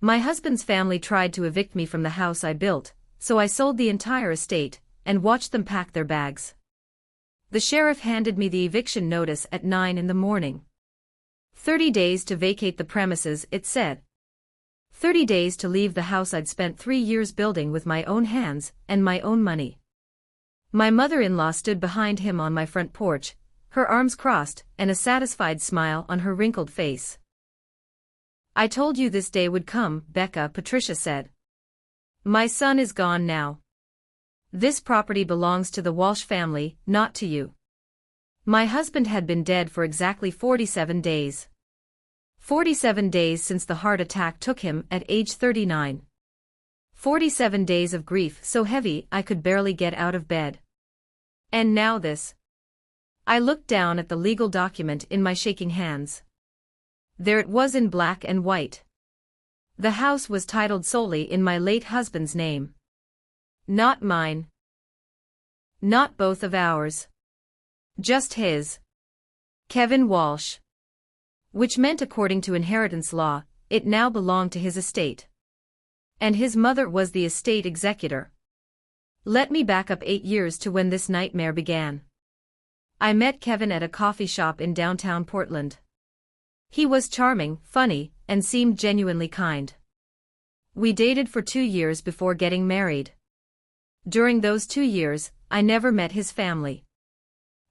My husband's family tried to evict me from the house I built, so I sold the entire estate and watched them pack their bags. The sheriff handed me the eviction notice at 9 in the morning. 30 days to vacate the premises, it said. 30 days to leave the house I'd spent 3 years building with my own hands and my own money. My mother-in-law stood behind him on my front porch, her arms crossed and a satisfied smile on her wrinkled face. "I told you this day would come, Becca," Patricia said. "My son is gone now. This property belongs to the Walsh family, not to you." My husband had been dead for exactly 47 days. 47 days since the heart attack took him at age 39. 47 days of grief so heavy I could barely get out of bed. And now this. I looked down at the legal document in my shaking hands. There it was in black and white. The house was titled solely in my late husband's name. Not mine. Not both of ours. Just his. Kevin Walsh. Which meant, according to inheritance law, it now belonged to his estate. And his mother was the estate executor. Let me back up 8 years to when this nightmare began. I met Kevin at a coffee shop in downtown Portland. He was charming, funny, and seemed genuinely kind. We dated for 2 years before getting married. During those 2 years, I never met his family.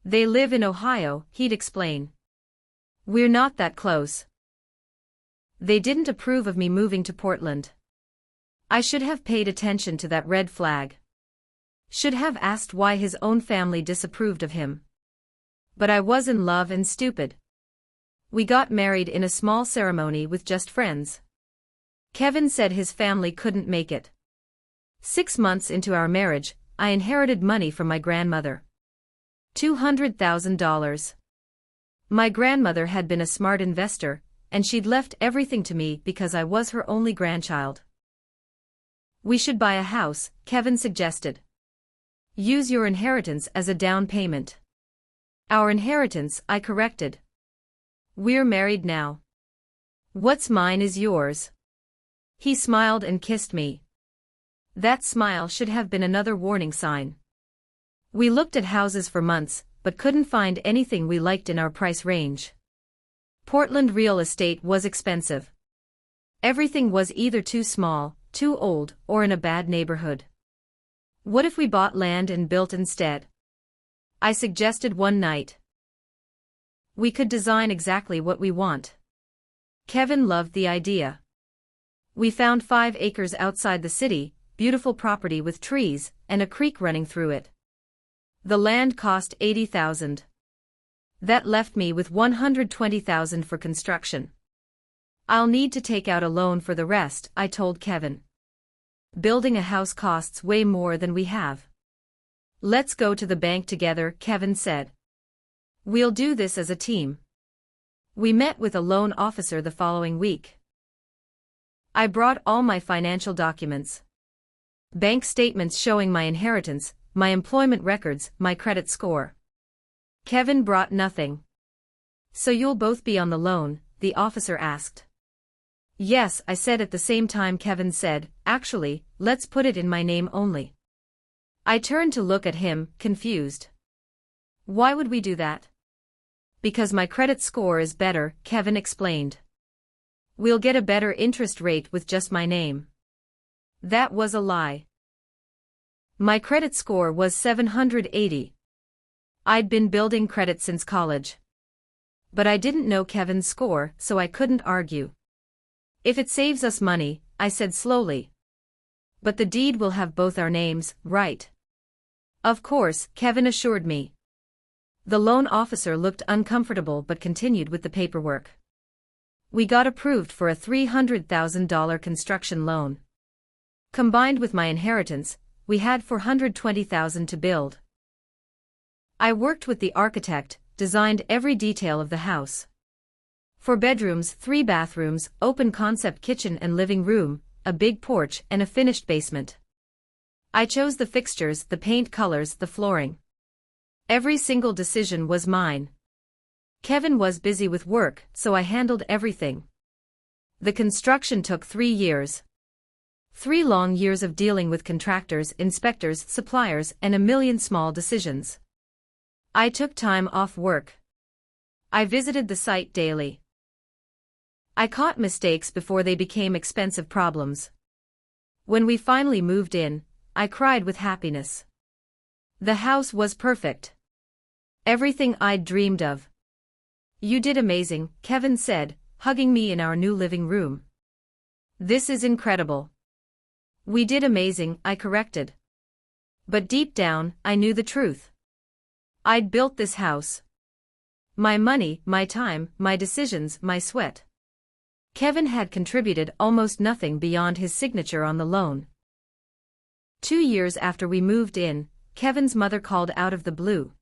They live in Ohio, he'd explain. We're not that close. They didn't approve of me moving to Portland. I should have paid attention to that red flag. Should have asked why his own family disapproved of him. But I was in love and stupid. We got married in a small ceremony with just friends. Kevin said his family couldn't make it. 6 months into our marriage, I inherited money from my grandmother. $200,000. My grandmother had been a smart investor, and she'd left everything to me because I was her only grandchild. "We should buy a house," Kevin suggested. "Use your inheritance as a down payment." "Our inheritance," I corrected. "We're married now. What's mine is yours." He smiled and kissed me. That smile should have been another warning sign. We looked at houses for months, but couldn't find anything we liked in our price range. Portland real estate was expensive. Everything was either too small, too old, or in a bad neighborhood. What if we bought land and built instead? I suggested one night. We could design exactly what we want. Kevin loved the idea. We found 5 acres outside the city, beautiful property with trees, and a creek running through it. The land cost $80,000. That left me with $120,000 for construction. "I'll need to take out a loan for the rest," I told Kevin. "Building a house costs way more than we have." "Let's go to the bank together," Kevin said. "We'll do this as a team." We met with a loan officer the following week. I brought all my financial documents. Bank statements showing my inheritance, my employment records, my credit score. Kevin brought nothing. "So you'll both be on the loan?" the officer asked. "Yes," I said at the same time Kevin said, "Actually, let's put it in my name only." I turned to look at him, confused. "Why would we do that?" "Because my credit score is better," Kevin explained. "We'll get a better interest rate with just my name." That was a lie. My credit score was 780. I'd been building credit since college. But I didn't know Kevin's score, so I couldn't argue. "If it saves us money," I said slowly. "But the deed will have both our names, right?" "Of course," Kevin assured me. The loan officer looked uncomfortable but continued with the paperwork. We got approved for a $300,000 construction loan. Combined with my inheritance, we had $420,000 to build. I worked with the architect, designed every detail of the house. 4 bedrooms, 3 bathrooms, open concept kitchen and living room, a big porch and a finished basement. I chose the fixtures, the paint colors, the flooring. Every single decision was mine. Kevin was busy with work, so I handled everything. The construction took 3 years. 3 long years of dealing with contractors, inspectors, suppliers, and a million small decisions. I took time off work. I visited the site daily. I caught mistakes before they became expensive problems. When we finally moved in, I cried with happiness. The house was perfect. Everything I'd dreamed of. You did amazing, Kevin said, hugging me in our new living room. This is incredible. We did amazing, I corrected. But deep down, I knew the truth. I'd built this house. My money, my time, my decisions, my sweat. Kevin had contributed almost nothing beyond his signature on the loan. 2 years after we moved in, Kevin's mother called out of the blue.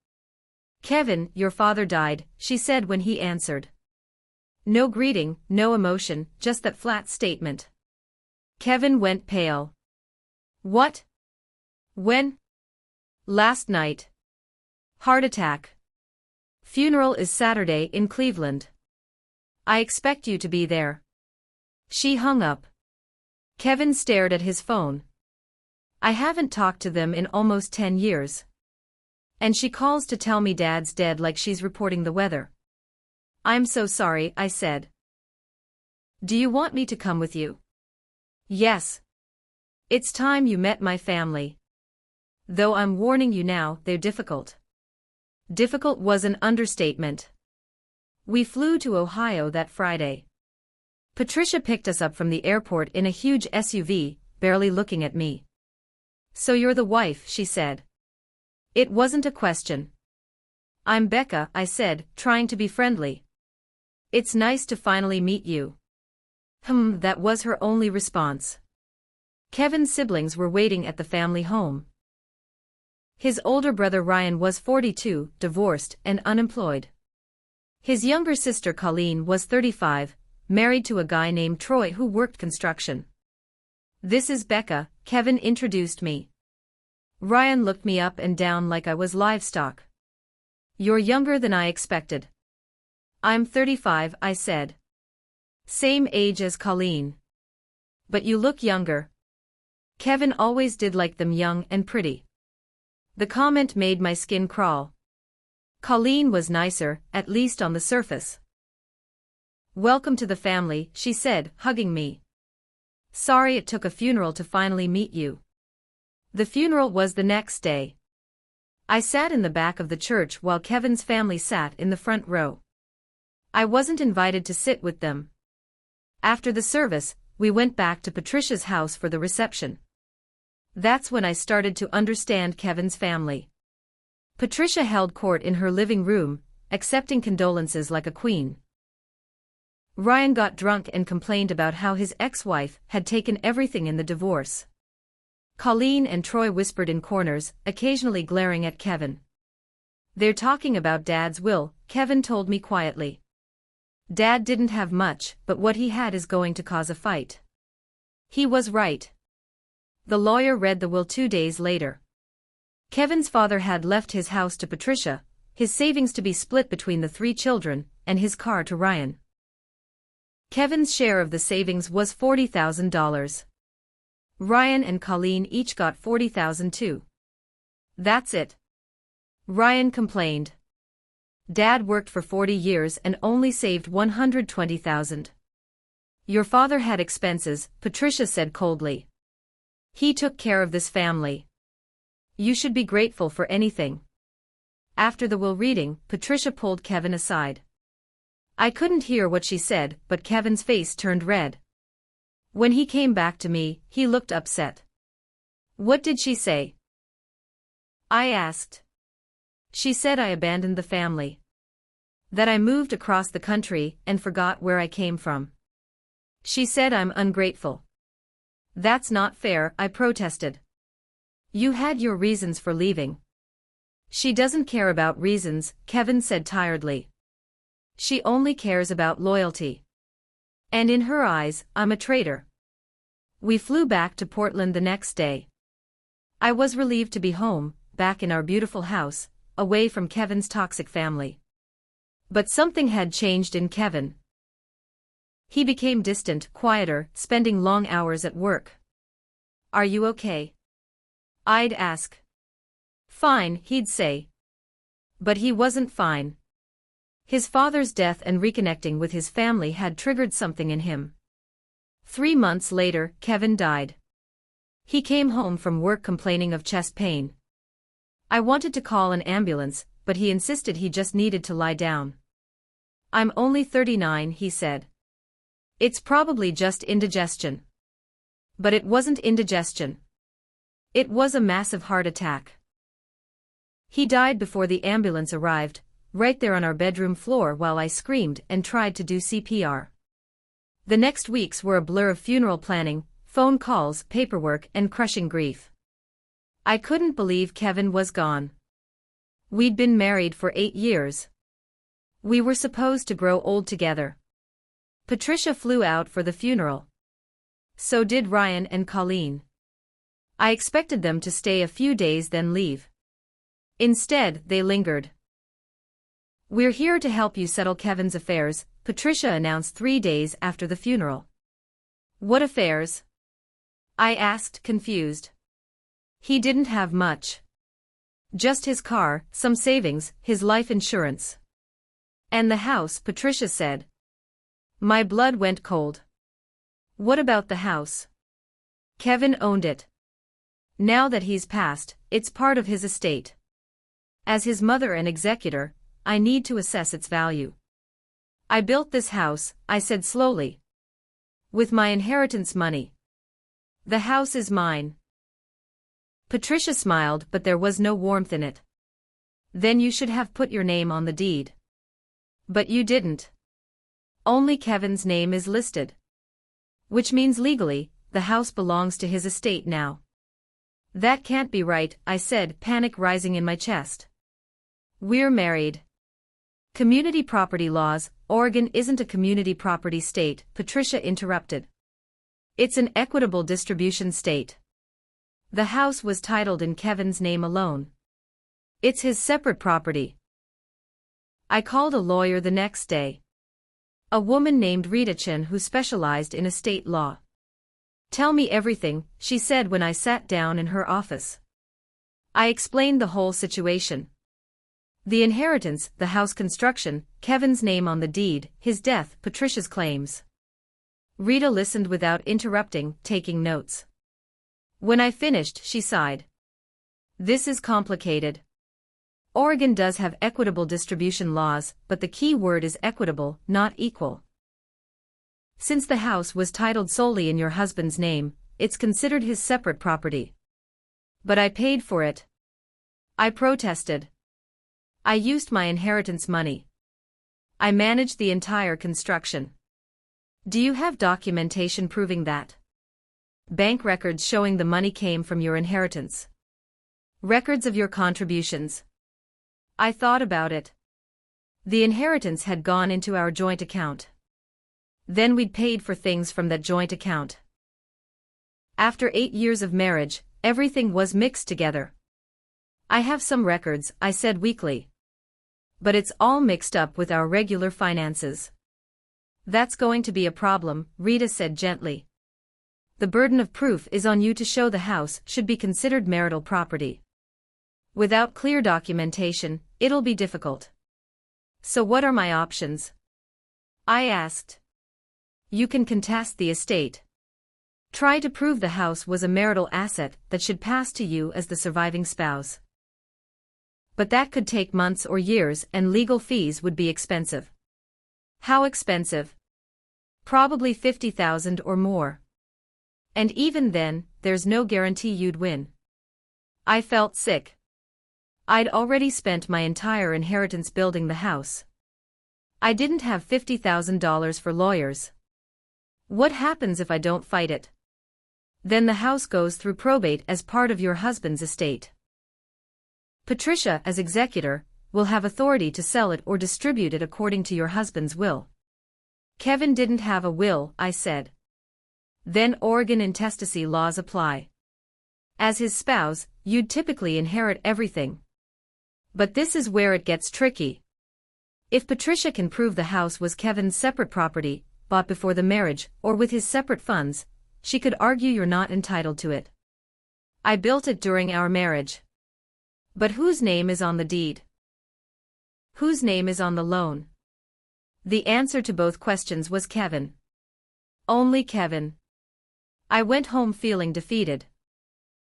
"Kevin, your father died," she said when he answered. No greeting, no emotion, just that flat statement. Kevin went pale. "What? When?" "Last night. Heart attack. Funeral is Saturday in Cleveland. I expect you to be there." She hung up. Kevin stared at his phone. I haven't talked to them in almost 10 years. And she calls to tell me Dad's dead like she's reporting the weather. "I'm so sorry," I said. "Do you want me to come with you?" "Yes. It's time you met my family. Though I'm warning you now, they're difficult." Difficult was an understatement. We flew to Ohio that Friday. Patricia picked us up from the airport in a huge SUV, barely looking at me. "So you're the wife," she said. It wasn't a question. "I'm Becca," I said, trying to be friendly. "It's nice to finally meet you." That was her only response. Kevin's siblings were waiting at the family home. His older brother Ryan was 42, divorced, and unemployed. His younger sister Colleen was 35, married to a guy named Troy who worked construction. "This is Becca," Kevin introduced me. Ryan looked me up and down like I was livestock. "You're younger than I expected." "I'm 35, I said. "Same age as Colleen." "But you look younger." Kevin always did like them young and pretty. The comment made my skin crawl. Colleen was nicer, at least on the surface. "Welcome to the family," she said, hugging me. "Sorry it took a funeral to finally meet you." The funeral was the next day. I sat in the back of the church while Kevin's family sat in the front row. I wasn't invited to sit with them. After the service, we went back to Patricia's house for the reception. That's when I started to understand Kevin's family. Patricia held court in her living room, accepting condolences like a queen. Ryan got drunk and complained about how his ex-wife had taken everything in the divorce. Colleen and Troy whispered in corners, occasionally glaring at Kevin. "They're talking about Dad's will," Kevin told me quietly. "Dad didn't have much, but what he had is going to cause a fight." He was right. The lawyer read the will 2 days later. Kevin's father had left his house to Patricia, his savings to be split between the 3 children, and his car to Ryan. Kevin's share of the savings was $40,000. Ryan and Colleen each got $40,000 too. "That's it." Ryan complained. "Dad worked for 40 years and only saved $120,000. "Your father had expenses," Patricia said coldly. "He took care of this family. You should be grateful for anything." After the will reading, Patricia pulled Kevin aside. I couldn't hear what she said, but Kevin's face turned red. When he came back to me, he looked upset. "What did she say?" I asked. "She said I abandoned the family. That I moved across the country and forgot where I came from. She said I'm ungrateful." "That's not fair," I protested. "You had your reasons for leaving." "She doesn't care about reasons," Kevin said tiredly. "She only cares about loyalty. And in her eyes, I'm a traitor." We flew back to Portland the next day. I was relieved to be home, back in our beautiful house, away from Kevin's toxic family. But something had changed in Kevin. He became distant, quieter, spending long hours at work. "Are you okay?" I'd ask. "Fine," he'd say. But he wasn't fine. His father's death and reconnecting with his family had triggered something in him. 3 months later, Kevin died. He came home from work complaining of chest pain. I wanted to call an ambulance, but he insisted he just needed to lie down. "I'm only 39, he said. "It's probably just indigestion." But it wasn't indigestion. It was a massive heart attack. He died before the ambulance arrived, right there on our bedroom floor while I screamed and tried to do CPR. The next weeks were a blur of funeral planning, phone calls, paperwork, and crushing grief. I couldn't believe Kevin was gone. We'd been married for 8 years. We were supposed to grow old together. Patricia flew out for the funeral. So did Ryan and Colleen. I expected them to stay a few days then leave. Instead, they lingered. "We're here to help you settle Kevin's affairs," Patricia announced 3 days after the funeral. "What affairs?" I asked, confused. He didn't have much. Just his car, some savings, his life insurance. "And the house," Patricia said. My blood went cold. "What about the house?" "Kevin owned it. Now that he's passed, it's part of his estate. As his mother and executor, I need to assess its value." "I built this house," I said slowly. "With my inheritance money. The house is mine." Patricia smiled, but there was no warmth in it. "Then you should have put your name on the deed." "But you didn't. Only Kevin's name is listed. Which means legally, the house belongs to his estate now." "That can't be right," I said, panic rising in my chest. "We're married." "Community property laws." "Oregon isn't a community property state," Patricia interrupted. "It's an equitable distribution state. The house was titled in Kevin's name alone. It's his separate property." I called a lawyer the next day. A woman named Rita Chen who specialized in estate law. "Tell me everything," she said when I sat down in her office. I explained the whole situation. The inheritance, the house construction, Kevin's name on the deed, his death, Patricia's claims. Rita listened without interrupting, taking notes. When I finished, she sighed. "This is complicated. Oregon does have equitable distribution laws, but the key word is equitable, not equal. Since the house was titled solely in your husband's name, it's considered his separate property." "But I paid for it." I protested. "I used my inheritance money. I managed the entire construction." "Do you have documentation proving that?" "Bank records showing the money came from your inheritance. Records of your contributions." I thought about it. The inheritance had gone into our joint account. Then we'd paid for things from that joint account. After 8 years of marriage, everything was mixed together. "I have some records," I said weakly. "But it's all mixed up with our regular finances." "That's going to be a problem," Rita said gently. "The burden of proof is on you to show the house should be considered marital property. Without clear documentation, it'll be difficult." "So what are my options?" I asked. "You can contest the estate. Try to prove the house was a marital asset that should pass to you as the surviving spouse. But that could take months or years and legal fees would be expensive." "How expensive?" "Probably $50,000 or more. And even then, there's no guarantee you'd win." I felt sick. I'd already spent my entire inheritance building the house. I didn't have $50,000 for lawyers. What happens if I don't fight it? Then the house goes through probate as part of your husband's estate. Patricia, as executor, will have authority to sell it or distribute it according to your husband's will. Kevin didn't have a will, I said. Then Oregon intestacy laws apply. As his spouse, you'd typically inherit everything. But this is where it gets tricky. If Patricia can prove the house was Kevin's separate property, bought before the marriage or with his separate funds, she could argue you're not entitled to it. I built it during our marriage. But whose name is on the deed? Whose name is on the loan? The answer to both questions was Kevin. Only Kevin. I went home feeling defeated.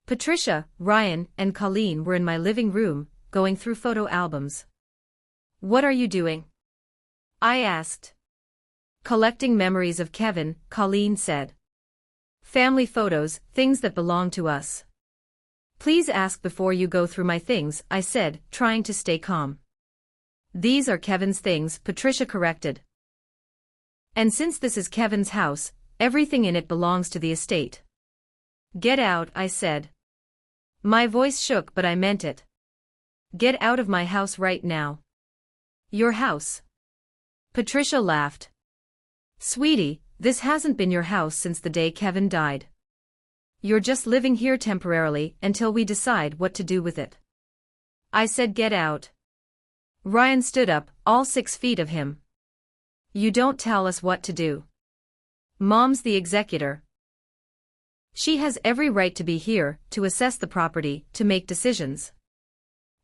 Patricia, Ryan, and Colleen were in my living room, going through photo albums. "What are you doing?" I asked. "Collecting memories of Kevin," Colleen said. "Family photos, things that belong to us." "Please ask before you go through my things," I said, trying to stay calm. "These are Kevin's things," Patricia corrected. "And since this is Kevin's house, everything in it belongs to the estate." "Get out," I said. My voice shook, but I meant it. "Get out of my house right now." "Your house?" Patricia laughed. "Sweetie, this hasn't been your house since the day Kevin died. You're just living here temporarily until we decide what to do with it." I said get out. Ryan stood up, all 6 feet of him. "You don't tell us what to do. Mom's the executor. She has every right to be here, to assess the property, to make decisions."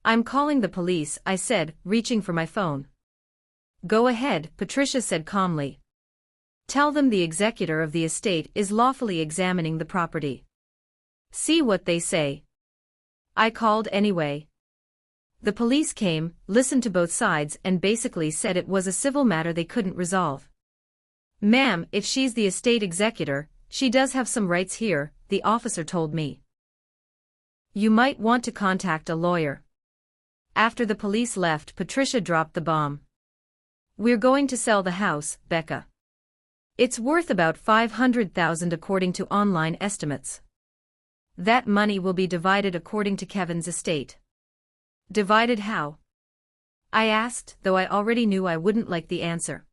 "I'm calling the police," I said, reaching for my phone. "Go ahead," Patricia said calmly. "Tell them the executor of the estate is lawfully examining the property. See what they say." I called anyway. The police came, listened to both sides, and basically said it was a civil matter they couldn't resolve. "Ma'am, if she's the estate executor, she does have some rights here," the officer told me. "You might want to contact a lawyer." After the police left, Patricia dropped the bomb. "We're going to sell the house, Becca. It's worth about $500,000 according to online estimates. That money will be divided according to Kevin's estate." "Divided how?" I asked, though I already knew I wouldn't like the answer.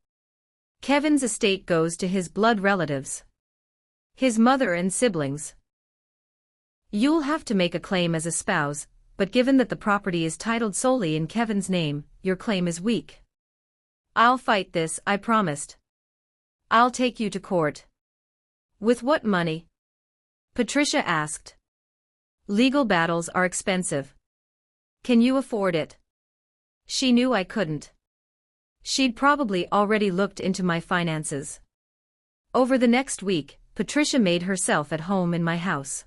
"Kevin's estate goes to his blood relatives. His mother and siblings. You'll have to make a claim as a spouse, but given that the property is titled solely in Kevin's name, your claim is weak." "I'll fight this," I promised. "I'll take you to court." "With what money?" Patricia asked. "Legal battles are expensive. Can you afford it?" She knew I couldn't. She'd probably already looked into my finances. Over the next week, Patricia made herself at home in my house.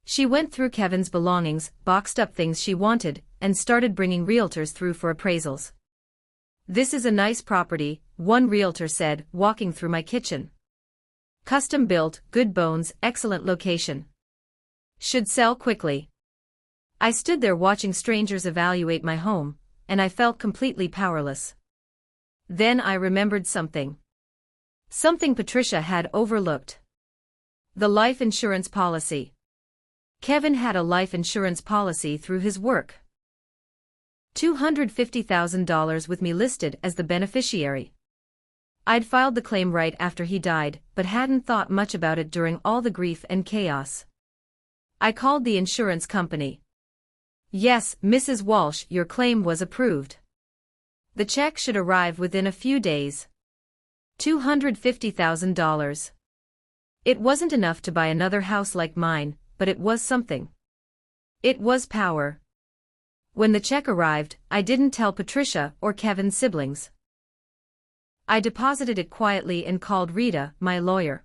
She went through Kevin's belongings, boxed up things she wanted, and started bringing realtors through for appraisals. "This is a nice property," one realtor said, walking through my kitchen. "Custom built, good bones, excellent location. Should sell quickly." I stood there watching strangers evaluate my home, and I felt completely powerless. Then I remembered something. Something Patricia had overlooked. The life insurance policy. Kevin had a life insurance policy through his work. $250,000 with me listed as the beneficiary. I'd filed the claim right after he died, but hadn't thought much about it during all the grief and chaos. I called the insurance company. "Yes, Mrs. Walsh, your claim was approved. The check should arrive within a few days. $250,000. It wasn't enough to buy another house like mine, but it was something. It was power. When the check arrived, I didn't tell Patricia or Kevin's siblings. I deposited it quietly and called Rita, my lawyer.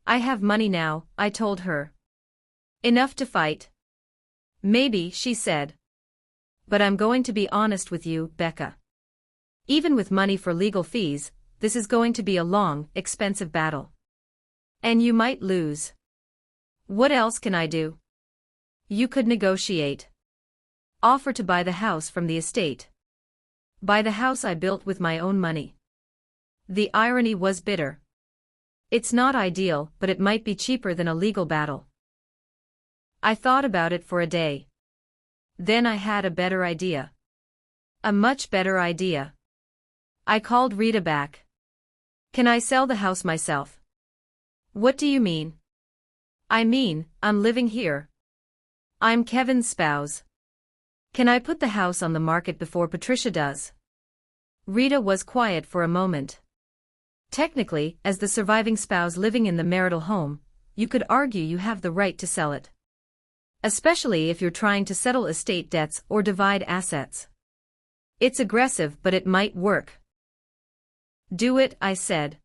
"I have money now," I told her. "Enough to fight?" "Maybe," she said. "But I'm going to be honest with you, Becca. Even with money for legal fees, this is going to be a long, expensive battle. And you might lose. What else can I do?" "You could negotiate. Offer to buy the house from the estate. Buy the house I built with my own money." The irony was bitter. It's not ideal, but it might be cheaper than a legal battle. I thought about it for a day. Then I had a better idea. A much better idea. I called Rita back. "Can I sell the house myself?" "What do you mean?" "I mean, I'm living here. I'm Kevin's spouse. Can I put the house on the market before Patricia does?" Rita was quiet for a moment. Technically, as the surviving spouse living in the marital home, you could argue you have the right to sell it. Especially if you're trying to settle estate debts or divide assets. It's aggressive, but it might work. Do it, I said.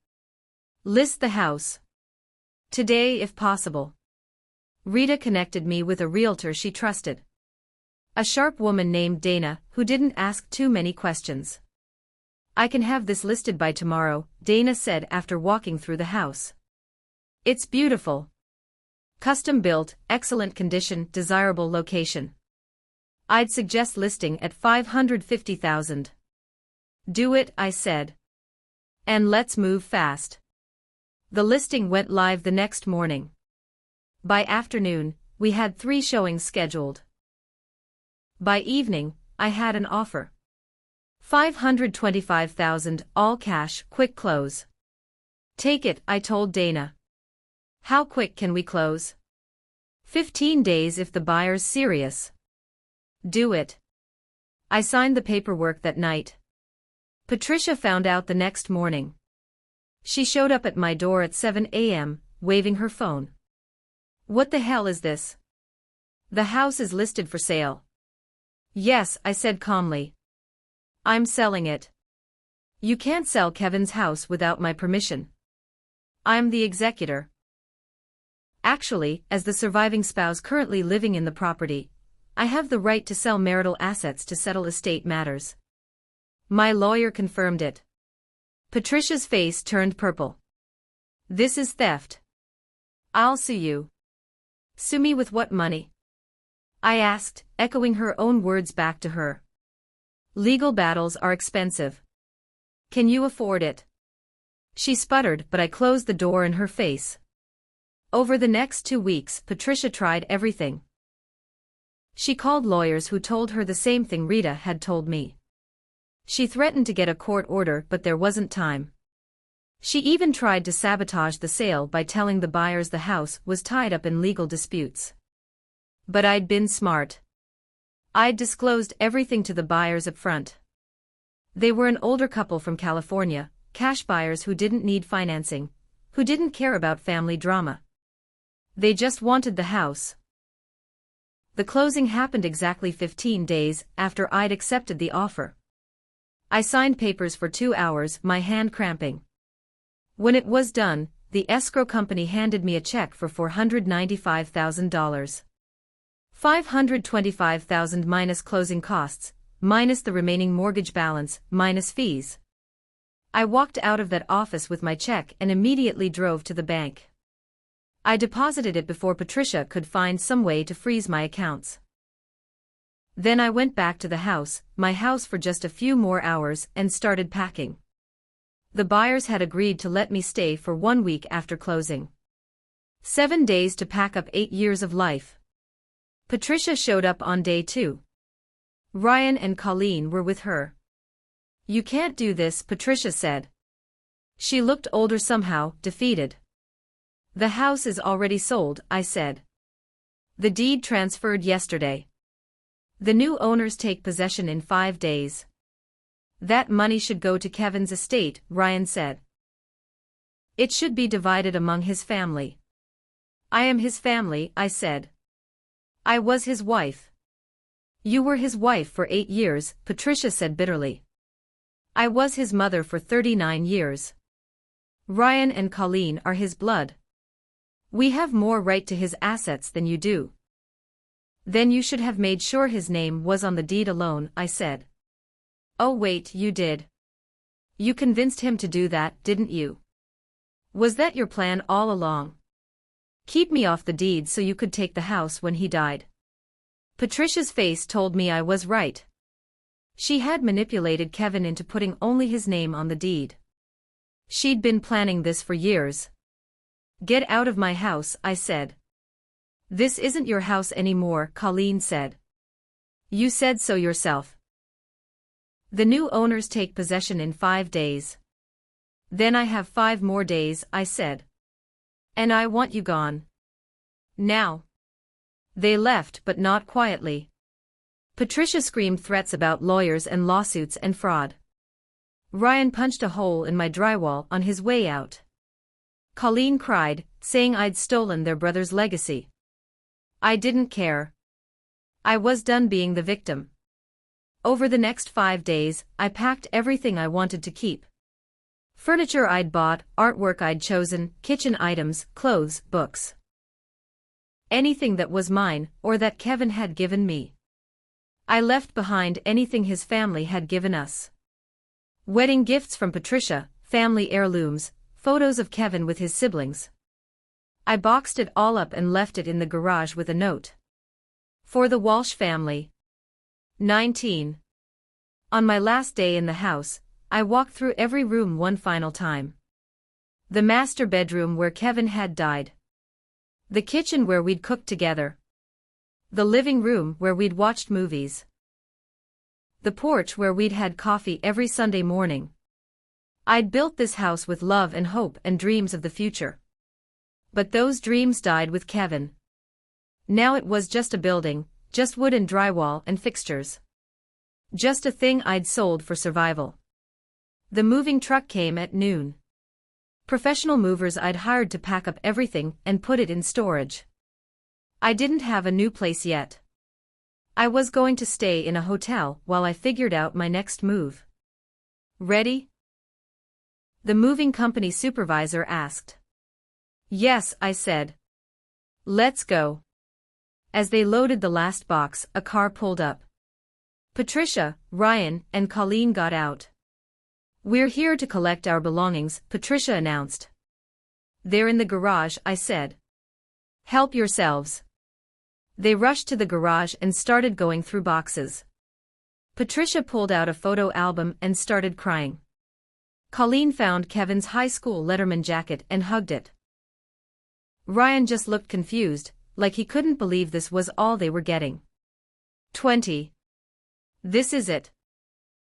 List the house. Today if possible. Rita connected me with a realtor she trusted. A sharp woman named Dana, who didn't ask too many questions. I can have this listed by tomorrow, Dana said after walking through the house. It's beautiful. Custom built, excellent condition, desirable location. I'd suggest listing at $550,000. Do it, I said. And let's move fast. The listing went live the next morning. By afternoon, we had 3 showings scheduled. By evening, I had an offer. $525,000, all cash, quick close. Take it, I told Dana. How quick can we close? 15 days if the buyer's serious. Do it. I signed the paperwork that night. Patricia found out the next morning. She showed up at my door at 7 a.m., waving her phone. What the hell is this? The house is listed for sale. Yes, I said calmly. I'm selling it. You can't sell Kevin's house without my permission. I'm the executor. Actually, as the surviving spouse currently living in the property, I have the right to sell marital assets to settle estate matters. My lawyer confirmed it. Patricia's face turned purple. This is theft. I'll sue you. Sue me with what money? I asked, echoing her own words back to her. Legal battles are expensive. Can you afford it? She sputtered, but I closed the door in her face. Over the next 2 weeks, Patricia tried everything. She called lawyers who told her the same thing Rita had told me. She threatened to get a court order, but there wasn't time. She even tried to sabotage the sale by telling the buyers the house was tied up in legal disputes. But I'd been smart. I'd disclosed everything to the buyers up front. They were an older couple from California, cash buyers who didn't need financing, who didn't care about family drama. They just wanted the house. The closing happened exactly 15 days after I'd accepted the offer. I signed papers for 2 hours, my hand cramping. When it was done, the escrow company handed me a check for $495,000. $525,000 minus closing costs, minus the remaining mortgage balance, minus fees. I walked out of that office with my check and immediately drove to the bank. I deposited it before Patricia could find some way to freeze my accounts. Then I went back to the house, my house, for just a few more hours and started packing. The buyers had agreed to let me stay for 1 week after closing. 7 days to pack up 8 years of life. Patricia showed up on day 2. Ryan and Colleen were with her. You can't do this, Patricia said. She looked older somehow, defeated. The house is already sold, I said. The deed transferred yesterday. The new owners take possession in 5 days. That money should go to Kevin's estate, Ryan said. It should be divided among his family. I am his family, I said. I was his wife. You were his wife for 8 years, Patricia said bitterly. I was his mother for 39 years. Ryan and Colleen are his blood. We have more right to his assets than you do. Then you should have made sure his name was on the deed alone, I said. Oh wait, you did. You convinced him to do that, didn't you? Was that your plan all along? Keep me off the deed so you could take the house when he died. Patricia's face told me I was right. She had manipulated Kevin into putting only his name on the deed. She'd been planning this for years. Get out of my house, I said. This isn't your house anymore, Colleen said. You said so yourself. The new owners take possession in 5 days. Then I have 5 more days, I said. And I want you gone. Now. They left, but not quietly. Patricia screamed threats about lawyers and lawsuits and fraud. Ryan punched a hole in my drywall on his way out. Colleen cried, saying I'd stolen their brother's legacy. I didn't care. I was done being the victim. Over the next 5 days, I packed everything I wanted to keep. Furniture I'd bought, artwork I'd chosen, kitchen items, clothes, books. Anything that was mine, or that Kevin had given me. I left behind anything his family had given us. Wedding gifts from Patricia, family heirlooms, photos of Kevin with his siblings. I boxed it all up and left it in the garage with a note. For the Walsh family. 19. On my last day in the house, I walked through every room one final time. The master bedroom where Kevin had died. The kitchen where we'd cooked together. The living room where we'd watched movies. The porch where we'd had coffee every Sunday morning. I'd built this house with love and hope and dreams of the future. But those dreams died with Kevin. Now it was just a building, just wood and drywall and fixtures. Just a thing I'd sold for survival. The moving truck came at noon. Professional movers I'd hired to pack up everything and put it in storage. I didn't have a new place yet. I was going to stay in a hotel while I figured out my next move. Ready? The moving company supervisor asked. Yes, I said. Let's go. As they loaded the last box, a car pulled up. Patricia, Ryan, and Colleen got out. We're here to collect our belongings, Patricia announced. They're in the garage, I said. Help yourselves. They rushed to the garage and started going through boxes. Patricia pulled out a photo album and started crying. Colleen found Kevin's high school letterman jacket and hugged it. Ryan just looked confused, like he couldn't believe this was all they were getting. 20. This is it?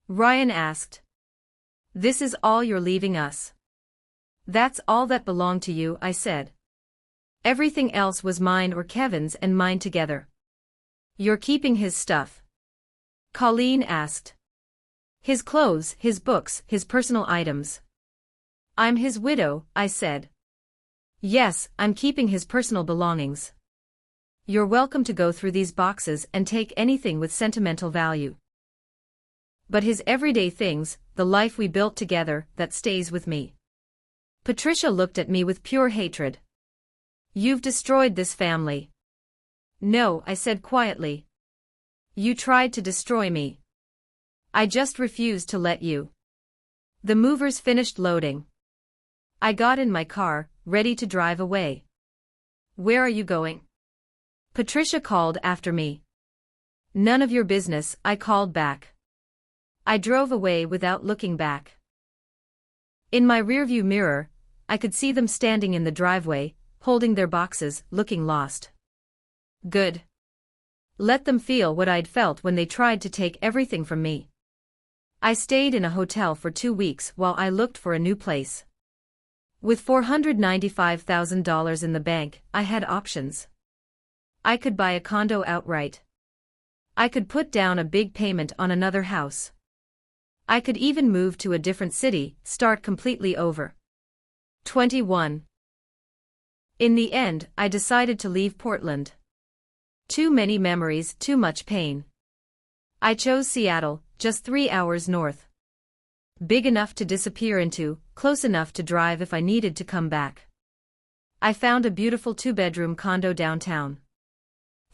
Ryan asked. This is all you're leaving us? That's all that belonged to you, I said. Everything else was mine or Kevin's and mine together. You're keeping his stuff? Colleen asked. His clothes, his books, his personal items. I'm his widow, I said. Yes, I'm keeping his personal belongings. You're welcome to go through these boxes and take anything with sentimental value. But his everyday things, the life we built together, that stays with me. Patricia looked at me with pure hatred. You've destroyed this family. No, I said quietly. You tried to destroy me. I just refused to let you. The movers finished loading. I got in my car, ready to drive away. Where are you going? Patricia called after me. None of your business, I called back. I drove away without looking back. In my rearview mirror, I could see them standing in the driveway, holding their boxes, looking lost. Good. Let them feel what I'd felt when they tried to take everything from me. I stayed in a hotel for 2 weeks while I looked for a new place. With $495,000 in the bank, I had options. I could buy a condo outright. I could put down a big payment on another house. I could even move to a different city, start completely over. 21. In the end, I decided to leave Portland. Too many memories, too much pain. I chose Seattle, just 3 hours north. Big enough to disappear into, close enough to drive if I needed to come back. I found a beautiful 2-bedroom condo downtown.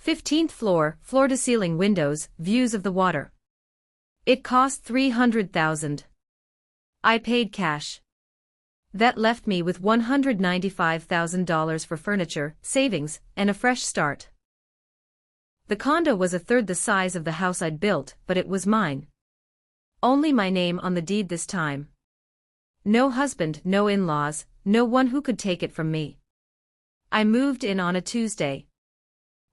15th floor, floor-to-ceiling windows, views of the water. It cost $300,000. I paid cash. That left me with $195,000 for furniture, savings, and a fresh start. The condo was a third the size of the house I'd built, but it was mine. Only my name on the deed this time. No husband, no in-laws, no one who could take it from me. I moved in on a Tuesday.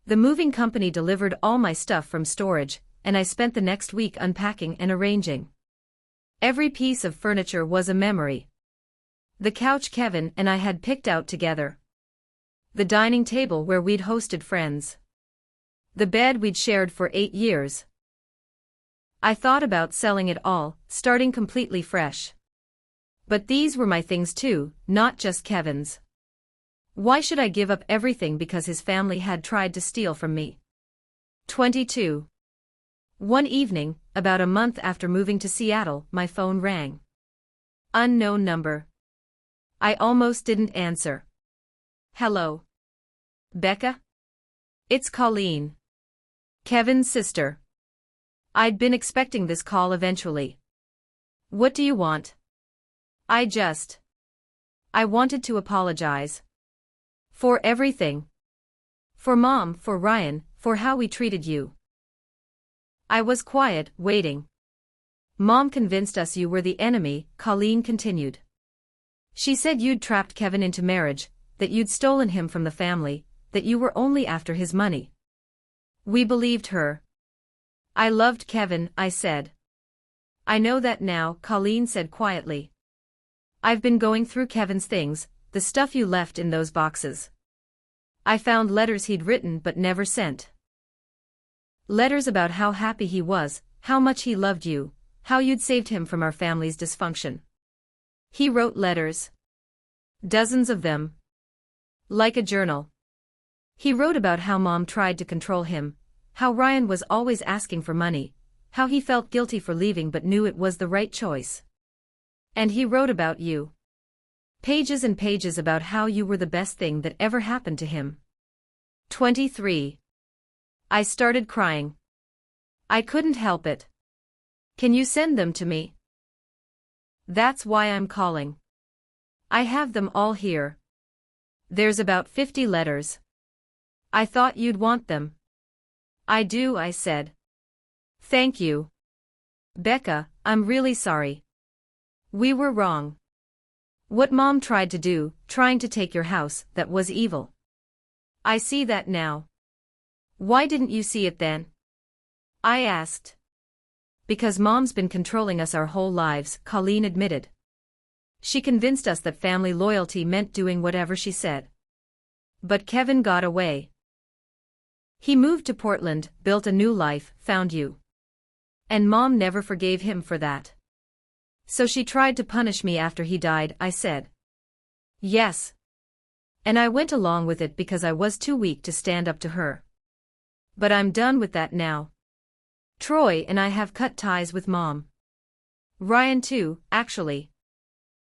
The moving company delivered all my stuff from storage, and I spent the next week unpacking and arranging. Every piece of furniture was a memory. The couch Kevin and I had picked out together. The dining table where we'd hosted friends. The bed we'd shared for 8 years. I thought about selling it all, starting completely fresh. But these were my things too, not just Kevin's. Why should I give up everything because his family had tried to steal from me? 22. One evening, about a month after moving to Seattle, my phone rang. Unknown number. I almost didn't answer. Hello. Becca? It's Colleen. Kevin's sister. I'd been expecting this call eventually. What do you want? I wanted to apologize. For everything. For Mom, for Ryan, for how we treated you. I was quiet, waiting. Mom convinced us you were the enemy, Colleen continued. She said you'd trapped Kevin into marriage, that you'd stolen him from the family, that you were only after his money. We believed her. I loved Kevin, I said. I know that now, Colleen said quietly. I've been going through Kevin's things, the stuff you left in those boxes. I found letters he'd written but never sent. Letters about how happy he was, how much he loved you, how you'd saved him from our family's dysfunction. He wrote letters. Dozens of them. Like a journal. He wrote about how Mom tried to control him, how Ryan was always asking for money, how he felt guilty for leaving but knew it was the right choice. And he wrote about you. Pages and pages about how you were the best thing that ever happened to him. 23. I started crying. I couldn't help it. Can you send them to me? That's why I'm calling. I have them all here. There's about 50 letters. I thought you'd want them. I do, I said. Thank you. Becca, I'm really sorry. We were wrong. What Mom tried to do, trying to take your house, that was evil. I see that now. Why didn't you see it then? I asked. Because Mom's been controlling us our whole lives, Colleen admitted. She convinced us that family loyalty meant doing whatever she said. But Kevin got away. He moved to Portland, built a new life, found you. And Mom never forgave him for that. So she tried to punish me after he died, I said. Yes. And I went along with it because I was too weak to stand up to her. But I'm done with that now. Troy and I have cut ties with Mom. Ryan too, actually.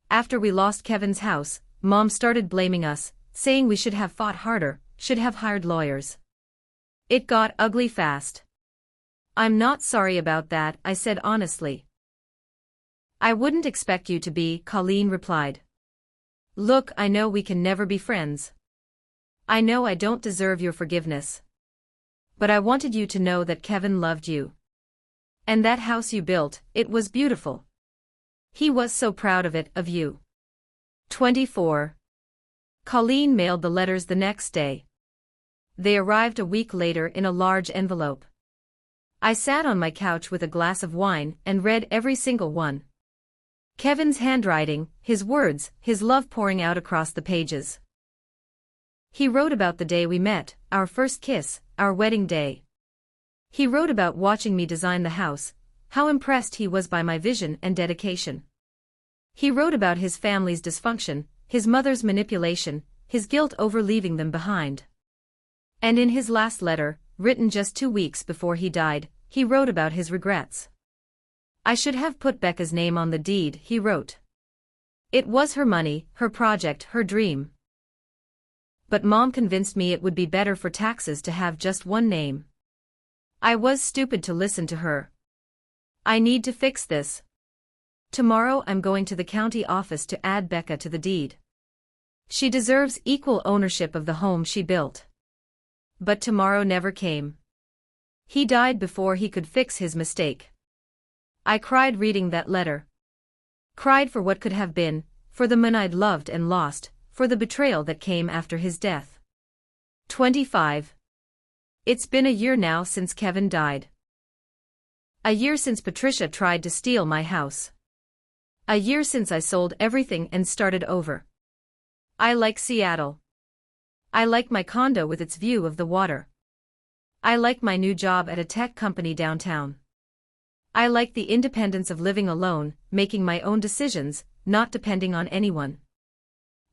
After we lost Kevin's house, Mom started blaming us, saying we should have fought harder, should have hired lawyers. It got ugly fast. I'm not sorry about that, I said honestly. I wouldn't expect you to be, Colleen replied. Look, I know we can never be friends. I know I don't deserve your forgiveness. But I wanted you to know that Kevin loved you. And that house you built, it was beautiful. He was so proud of it, of you. 24. Colleen mailed the letters the next day. They arrived a week later in a large envelope. I sat on my couch with a glass of wine and read every single one. Kevin's handwriting, his words, his love pouring out across the pages. He wrote about the day we met, our first kiss, our wedding day. He wrote about watching me design the house, how impressed he was by my vision and dedication. He wrote about his family's dysfunction, his mother's manipulation, his guilt over leaving them behind. And in his last letter, written just 2 weeks before he died, he wrote about his regrets. I should have put Becca's name on the deed, he wrote. It was her money, her project, her dream. But Mom convinced me it would be better for taxes to have just one name. I was stupid to listen to her. I need to fix this. Tomorrow I'm going to the county office to add Becca to the deed. She deserves equal ownership of the home she built. But tomorrow never came. He died before he could fix his mistake. I cried reading that letter. Cried for what could have been, for the man I'd loved and lost, for the betrayal that came after his death. 25. It's been a year now since Kevin died. A year since Patricia tried to steal my house. A year since I sold everything and started over. I like Seattle. I like my condo with its view of the water. I like my new job at a tech company downtown. I like the independence of living alone, making my own decisions, not depending on anyone.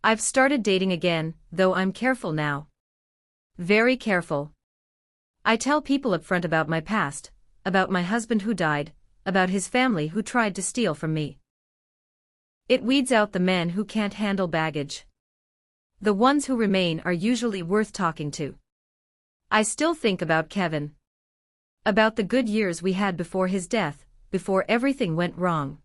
I've started dating again, though I'm careful now. Very careful. I tell people upfront about my past, about my husband who died, about his family who tried to steal from me. It weeds out the men who can't handle baggage. The ones who remain are usually worth talking to. I still think about Kevin. About the good years we had before his death, before everything went wrong.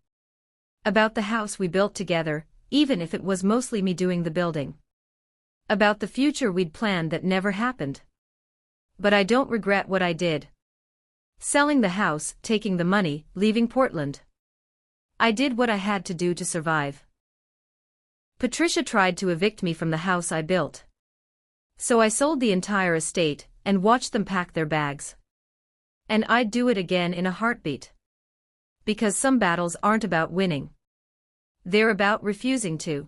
About the house we built together, even if it was mostly me doing the building. About the future we'd planned that never happened. But I don't regret what I did. Selling the house, taking the money, leaving Portland. I did what I had to do to survive. Patricia tried to evict me from the house I built. So I sold the entire estate, and watched them pack their bags. And I'd do it again in a heartbeat. Because some battles aren't about winning. They're about refusing to.